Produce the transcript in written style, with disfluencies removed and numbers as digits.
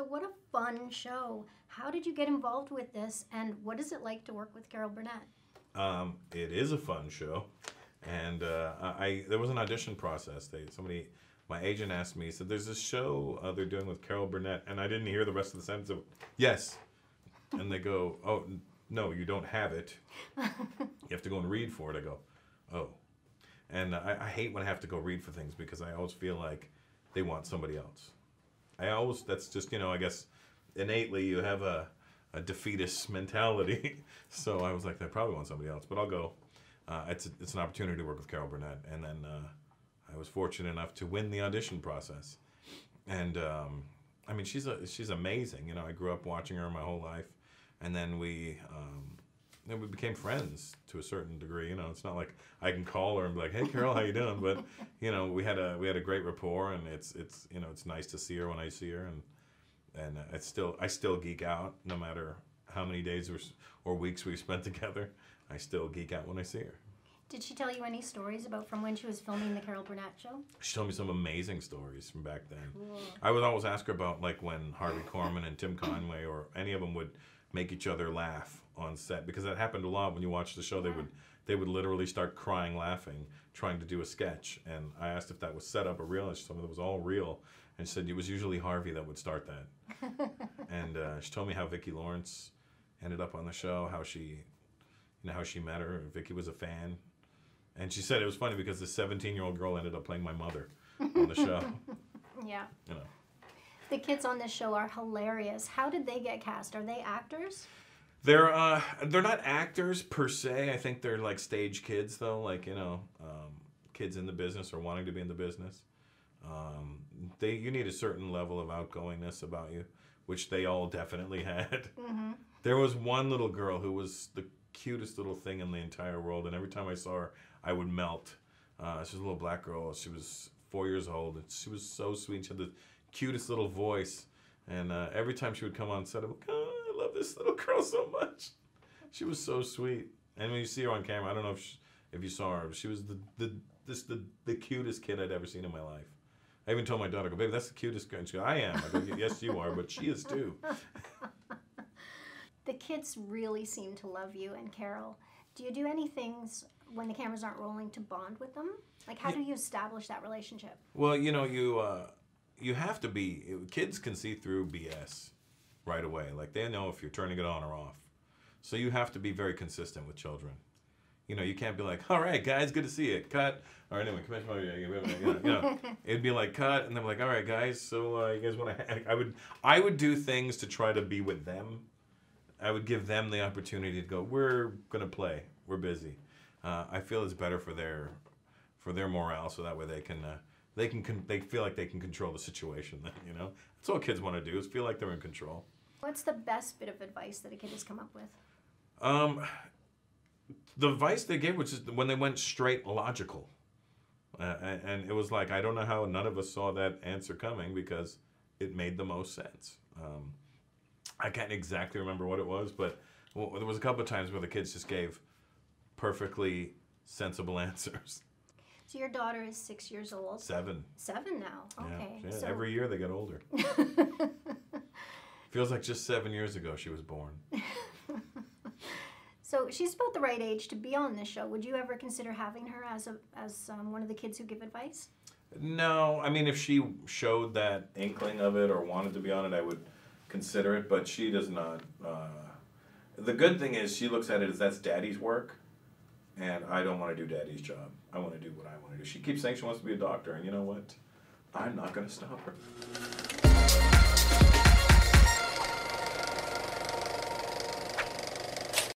So what a fun show. How did you get involved with this, and what is it like to work with Carol Burnett? It is a fun show, and there was an audition process. My agent asked me, he said, "There's this show they're doing with Carol Burnett," and I didn't hear the rest of the sentence. Of, yes, and they go, "Oh no, you don't have it. You have to go and read for it." I go, "Oh," and I hate when I have to go read for things because I always feel like they want somebody else. That's just, I guess innately you have a defeatist mentality. So I was like, they probably want somebody else, but I'll go. It's an opportunity to work with Carol Burnett, and then I was fortunate enough to win the audition process. And I mean, she's amazing. I grew up watching her my whole life, and then we became friends to a certain degree. It's not like I can call her and be like, "Hey, Carol, how you doing?" But we had a great rapport, and it's nice to see her when I see her, and I still geek out no matter how many days or weeks we've spent together. I still geek out when I see her. Did she tell you any stories about from when she was filming the Carol Burnett show? She told me some amazing stories from back then. Cool. I would always ask her about like when Harvey Korman and Tim Conway or any of them would make each other laugh on set, because that happened a lot when you watch the show. They would literally start crying laughing trying to do a sketch, and I asked if that was set up or real, and she told me it was all real, and she said it was usually Harvey that would start that. And she told me how Vicki Lawrence ended up on the show, how she met her. Vicki was a fan. And she said it was funny because this 17-year-old girl ended up playing my mother on the show. Yeah. The kids on this show are hilarious. How did they get cast? Are they actors? They're not actors per se. I think they're like stage kids though, like kids in the business or wanting to be in the business. You need a certain level of outgoingness about you, which they all definitely had. Mm-hmm. There was one little girl who was the cutest little thing in the entire world, and every time I saw her, I would melt. She was a little black girl. She was 4 years old, and she was so sweet. She had the cutest little voice, and every time she would come on set, I'm like, "Oh, I love this little girl so much." She was so sweet, and when you see her on camera, I don't know if you saw her, but she was the cutest kid I'd ever seen in my life. I even told my daughter, "Go, baby, that's the cutest girl." And she goes, "I am." I go, "Yes, you are, but she is too." The kids really seem to love you and Carol. Do you do any things when the cameras aren't rolling to bond with them? Like, how do you establish that relationship? Well, you have to be. Kids can see through BS right away. Like, they know if you're turning it on or off. So you have to be very consistent with children. You can't be like, "All right, guys, good to see you. Cut." Or anyway, come on, it'd be like, cut, and then like, "All right, guys, so you guys want to?" I would do things to try to be with them. I would give them the opportunity to go, "We're gonna play. We're busy." I feel it's better for their morale, so that way they feel like they can control the situation. Then that's all kids want to do, is feel like they're in control. What's the best bit of advice that a kid has come up with? The advice they gave was just when they went straight logical, and it was like, I don't know how none of us saw that answer coming, because it made the most sense. I can't exactly remember what it was, but there was a couple of times where the kids just gave perfectly sensible answers. So your daughter is 6 years old? 7. 7 now, okay. Yeah, so... every year they get older. Feels like just 7 years ago she was born. So she's about the right age to be on this show. Would you ever consider having her as one of the kids who give advice? No, I mean, if she showed that inkling of it or wanted to be on it, I would consider it, but she does not. The good thing is she looks at it as that's Daddy's work, and I don't want to do Daddy's job. I want to do what I want to do. She keeps saying she wants to be a doctor, and you know what? I'm not going to stop her.